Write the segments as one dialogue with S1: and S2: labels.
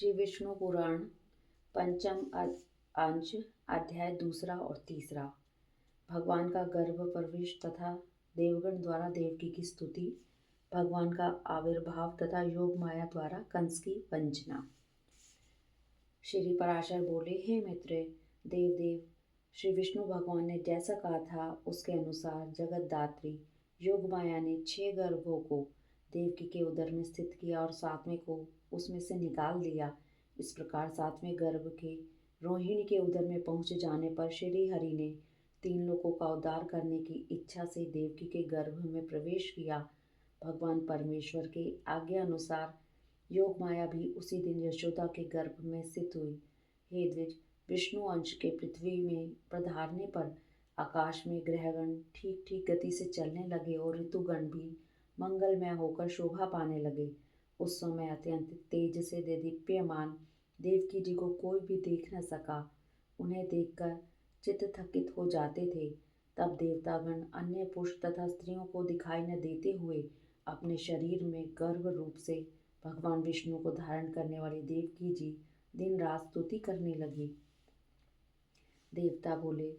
S1: श्री विष्णु पुराण पंचम अंश अध्याय दूसरा और तीसरा। भगवान का गर्भ प्रवेश तथा देवगण द्वारा देवकी की स्तुति। भगवान का आविर्भाव तथा योग माया द्वारा कंस की वंचना। श्री पराशर बोले, हे मित्र देव श्री विष्णु भगवान ने जैसा कहा था उसके अनुसार जगत दात्री योग माया ने 6 गर्भों को देवकी के उदर में स्थित किया और 7वें को उसमें से निकाल दिया। इस प्रकार 7वें गर्भ के रोहिणी के उदर में पहुंच जाने पर श्री हरि ने 3 लोकों का उद्धार करने की इच्छा से देवकी के गर्भ में प्रवेश किया। भगवान परमेश्वर के आज्ञा अनुसार योग माया भी उसी दिन यशोदा के गर्भ में स्थित हुई। हे द्विज, विष्णु अंश के पृथ्वी में पधारने पर आकाश में ग्रहगण ठीक ठीक गति से चलने लगे और ऋतुगण भी मंगलमय होकर शोभा पाने लगे। उस समय अत्यंत तेज से दीप्यमान देवकी जी को कोई भी देख न सका। उन्हें देखकर चित्त थकित हो जाते थे। तब देवतागण अन्य पुरुष तथा स्त्रियों को दिखाई न देते हुए अपने शरीर में गर्भ रूप से भगवान विष्णु को धारण करने वाली देवकी जी दिन रात स्तुति करने लगी। देवता बोले,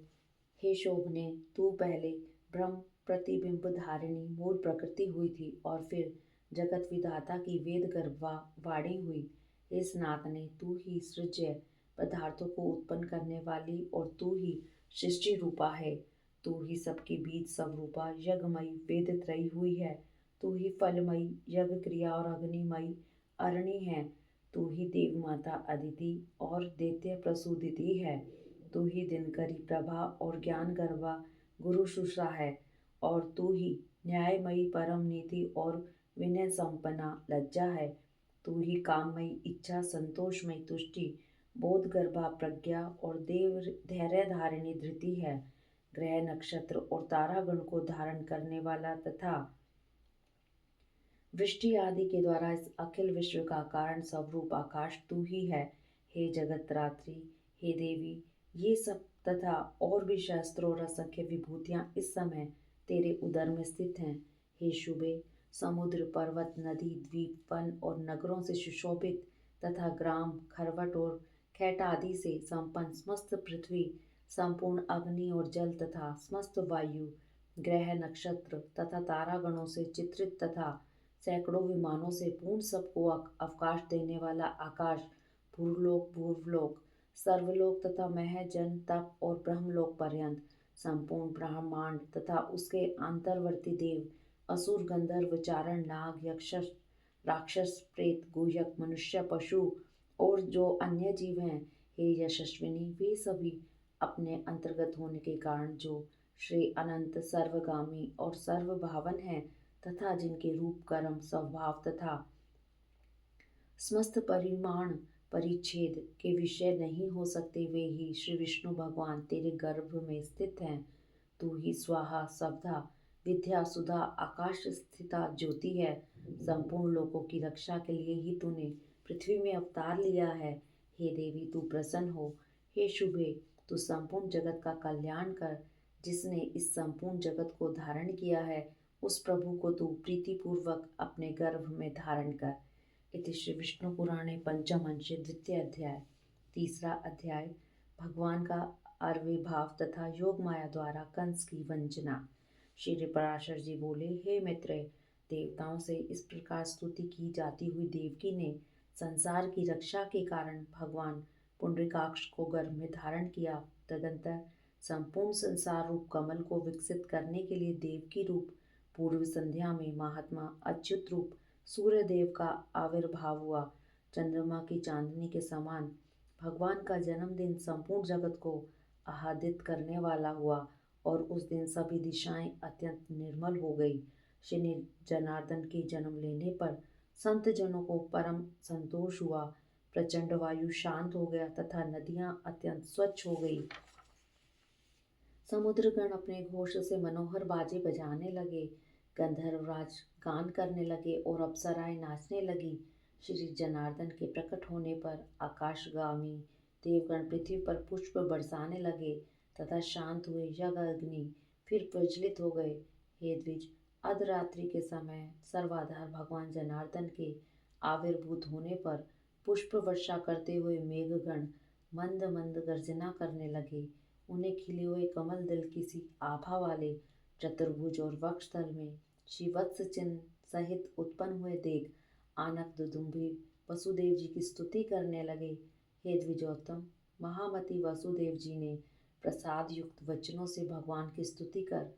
S1: हे शोभने, तू पहले ब्रह्म प्रतिबिंब धारिणी मूल प्रकृति हुई थी और फिर जगत विधाता की वेद गर्भा वाणी हुई। हे स्नातने, तू ही सृज्य पदार्थों को उत्पन्न करने वाली और तू ही सृष्टि रूपा है। तू ही सबकी बीज स्वरूपा यज्ञमयी वेद त्रयी हुई है। तू ही फलमयी यज्ञ क्रिया और अग्निमयी अरणी है। तू ही देव माता अदिति और दैत्य प्रसूदिति है। तू ही दिनकरी प्रभा और ज्ञान गर्भा गुरु शुश्रा है और तू ही न्यायमयी परम नीति और विनय संपन्ना लज्जा है। तू ही काममयी इच्छा संतोषमयी तुष्टि बोध गर्भा प्रज्ञा और देव धैर्य धारिणी धृति है। ग्रह नक्षत्र और तारागण को धारण करने वाला तथा वृष्टि आदि के द्वारा इस अखिल विश्व का कारण स्वरूप आकाश तू ही है। हे जगतरात्री, हे देवी, ये सब तथा और भी शास्त्रों और असंख्य विभूतियां इस समय तेरे उदर में स्थित हैं। हे शुभे, समुद्र पर्वत नदी द्वीप वन और नगरों से सुशोभित तथा ग्राम खरवट और खैट आदि से संपन्न समस्त पृथ्वी संपूर्ण अग्नि और जल तथा समस्त वायु ग्रह नक्षत्र तथा तारागणों से चित्रित तथा सैकड़ों विमानों से पूर्ण सबको अवकाश देने वाला आकाश भूलोक भूवलोक सर्वलोक तथा महजन तप और ब्रह्मलोक पर्यंत संपूर्ण ब्रह्मांड तथा उसके अंतर्वर्ती देव असुर गंधर्व चारण नाग यक्ष राक्षस प्रेत गुहयक मनुष्य पशु और जो अन्य जीव हैं, हे यशस्विनी, वे सभी अपने अंतर्गत होने के कारण जो श्री अनंत सर्वगामी और सर्वभावन हैं तथा जिनके रूप कर्म स्वभाव तथा समस्त परिमाण परिच्छेद के विषय नहीं हो सकते, वे ही श्री विष्णु भगवान तेरे गर्भ में स्थित हैं। तू ही स्वाहा सवधा विद्या सुधा आकाश स्थिता ज्योति है। संपूर्ण लोकों की रक्षा के लिए ही तूने पृथ्वी में अवतार लिया है। हे देवी, तू प्रसन्न हो। हे शुभे, तू संपूर्ण जगत का कल्याण कर। जिसने इस संपूर्ण जगत को धारण किया है उस प्रभु को तू प्रीतिपूर्वक अपने गर्भ में धारण कर। इति श्री विष्णु पुराणे पंचम अंशे द्वितीय अध्याय। तीसरा अध्याय भगवान का आविर्भाव तथा योग माया द्वारा कंस की वंचना। श्री पराशर जी बोले, हे मित्र, देवताओं से इस प्रकार स्तुति की जाती हुई देवकी ने संसार की रक्षा के कारण भगवान पुंडरीकाक्ष को गर्भ में धारण किया। तदंतर संपूर्ण संसार रूप कमल को विकसित करने के लिए देवकी रूप पूर्व संध्या में महात्मा अच्युत रूप सूर्य देव का आविर्भाव हुआ। चंद्रमा की चांदनी के समान भगवान का जन्मदिन संपूर्ण जगत को आह्लादित करने वाला हुआ और उस दिन सभी दिशाएं अत्यंत निर्मल हो गई। श्री जनार्दन के जन्म लेने पर संत जनों को परम संतोष हुआ। प्रचंड वायु शांत हो गया तथा नदियां अत्यंत स्वच्छ हो गई। समुद्रगण अपने घोष से मनोहर बाजे बजाने लगे। गंधर्वराज गान करने लगे और अप्सराएं नाचने लगी। श्री जनार्दन के प्रकट होने पर आकाशगामी देवगण पृथ्वी पर पुष्प बरसाने लगे तथा शांत हुए यज्ञ अग्नि फिर प्रज्वलित हो गए। हे द्विज, अर्धरात्रि के समय सर्वाधार भगवान जनार्दन के आविर्भूत होने पर पुष्प वर्षा करते हुए मेघगण मंद मंद गर्जना करने लगे। उन्हें खिले हुए कमल दल की सी आभा वाले चतुर्भुज और वक्षस्थल में श्रीवत्स चिन्ह सहित उत्पन्न हुए देख आनक दुदुम्भी वसुदेव जी की स्तुति करने लगे। हे द्विजोत्तम, महामती वसुदेव जी ने प्रसाद युक्त वचनों से भगवान की स्तुति कर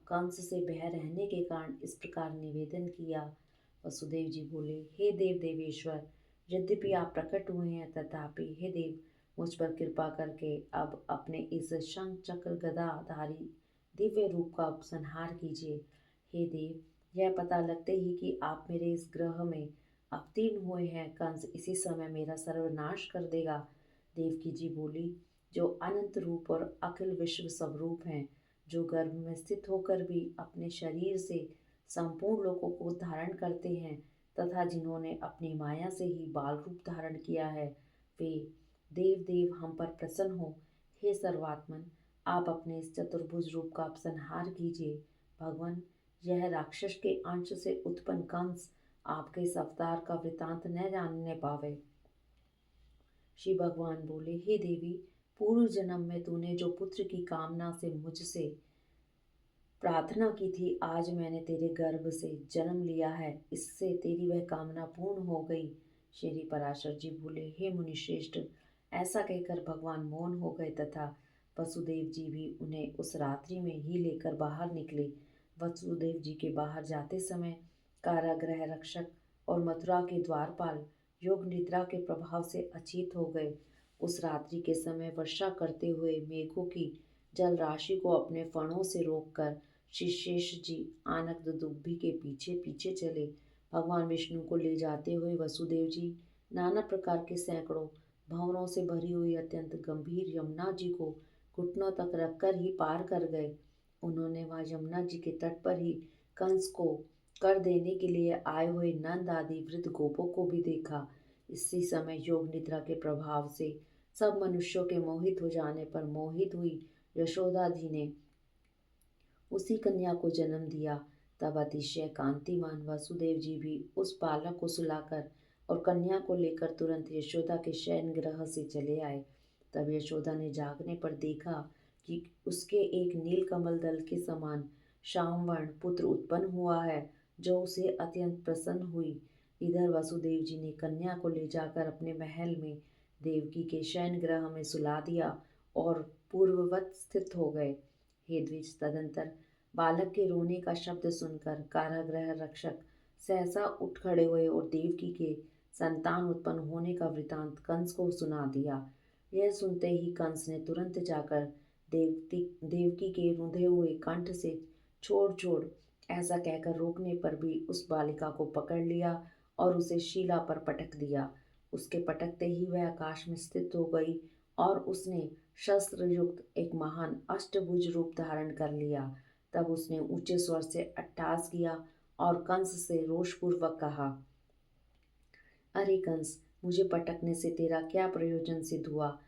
S1: कंस से भय रहने के कारण इस प्रकार निवेदन किया। वसुदेव जी बोले, हे देव देवेश्वर, यद्यपि आप प्रकट हुए हैं तथापि हे देव मुझ पर कृपा करके अब अपने इस शंख चक्र गदाधारी दिव्य रूप का उपसंहार कीजिए। हे देव, यह पता लगते ही कि आप मेरे इस ग्रह में अवतीर्ण हुए हैं, कंस इसी समय मेरा सर्वनाश कर देगा। देवकी जी बोली, जो अनंत रूप और अखिल विश्व स्वरूप हैं, जो गर्भ में स्थित होकर भी अपने शरीर से संपूर्ण लोगों को धारण करते हैं तथा जिन्होंने अपनी माया से ही बाल रूप धारण किया है, वे देव देव हम पर प्रसन्न हो। हे सर्वात्मन, आप अपने इस चतुर्भुज रूप का उपसंहार कीजिए। भगवान, यह राक्षस के अंश से उत्पन्न कंस आपके इस अवतार का वृतांत न जानने पावे। श्री भगवान बोले, हे देवी, पूर्व जन्म में तूने जो पुत्र की कामना से मुझसे प्रार्थना की थी, आज मैंने तेरे गर्भ से जन्म लिया है, इससे तेरी वह कामना पूर्ण हो गई। श्री पराशर जी बोले, हे मुनिश्रेष्ठ, ऐसा कहकर भगवान मौन हो गए तथा वसुदेव जी भी उन्हें उस रात्रि में ही लेकर बाहर निकले। वसुदेव जी के बाहर जाते समय कारागृह रक्षक और मथुरा के द्वारपाल योग निद्रा के प्रभाव से अचेत हो गए। उस रात्रि के समय वर्षा करते हुए मेघों की जल राशि को अपने फणों से रोककर श्री शेष जी आनक दुदुम्भी के पीछे पीछे चले। भगवान विष्णु को ले जाते हुए वसुदेव जी नाना प्रकार के सैकड़ों भंवरों से भरी हुई अत्यंत गंभीर यमुना जी को घुटनों तक रखकर ही पार कर गए। उन्होंने वहां यमुना जी के तट पर ही कंस को कर देने के लिए आए हुए नंद आदि वृद्ध गोपों को भी देखा। इसी समय योग निद्रा के प्रभाव से सब मनुष्यों के मोहित हो जाने पर मोहित हुई यशोदा जी ने उसी कन्या को जन्म दिया। तब अतिशय कांतिमान वसुदेव जी भी उस बालक को सुलाकर और कन्या को लेकर तुरंत यशोदा के शयन गृह से चले आए। तब यशोदा ने जागने पर देखा कि उसके एक नील कमल दल के समान श्यामवर्ण पुत्र उत्पन्न हुआ है, जो उसे अत्यंत प्रसन्न हुई। इधर वसुदेव जी ने कन्या को ले जाकर अपने महल में देवकी के शयन गृह में सुला दिया और पूर्ववत स्थित हो गए। हे द्विज, तदंतर बालक के रोने का शब्द सुनकर कारागृह रक्षक सहसा उठ खड़े हुए और देवकी के संतान उत्पन्न होने का वृतांत कंस को सुना दिया। यह सुनते ही कंस ने तुरंत जाकर देवकी के रुंधे हुए कंठ से छोड़ छोड़ ऐसा कहकर रोकने पर भी उस बालिका को पकड़ लिया और उसे शिला पर पटक दिया। उसके पटकते ही वह आकाश में स्थित हो गई और उसने शस्त्र युक्त एक महान अष्टभुज रूप धारण कर लिया। तब उसने ऊंचे स्वर से अट्टहास किया और कंस से रोषपूर्वक कहा, अरे कंस, मुझे पटकने से तेरा क्या प्रयोजन सिद्ध हुआ?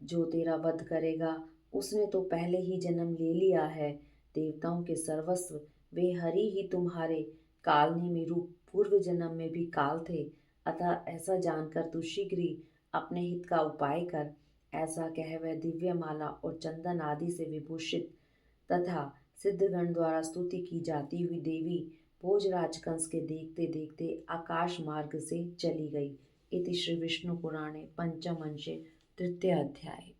S1: जो तेरा वध करेगा उसने तो पहले ही जन्म ले लिया है। देवताओं के सर्वस्व वे हरि ही तुम्हारे कालनेमी रूप पूर्व जन्म में भी काल थे। अतः ऐसा जानकर तू शीघ्र ही अपने हित का उपाय कर। ऐसा कह वह दिव्य माला और चंदन आदि से विभूषित तथा सिद्धगण द्वारा स्तुति की जाती हुई देवी भोजराज कंस के देखते देखते आकाश मार्ग से चली गई। इति श्री विष्णु पुराणे पंचम अंशे तृतीय अध्याय।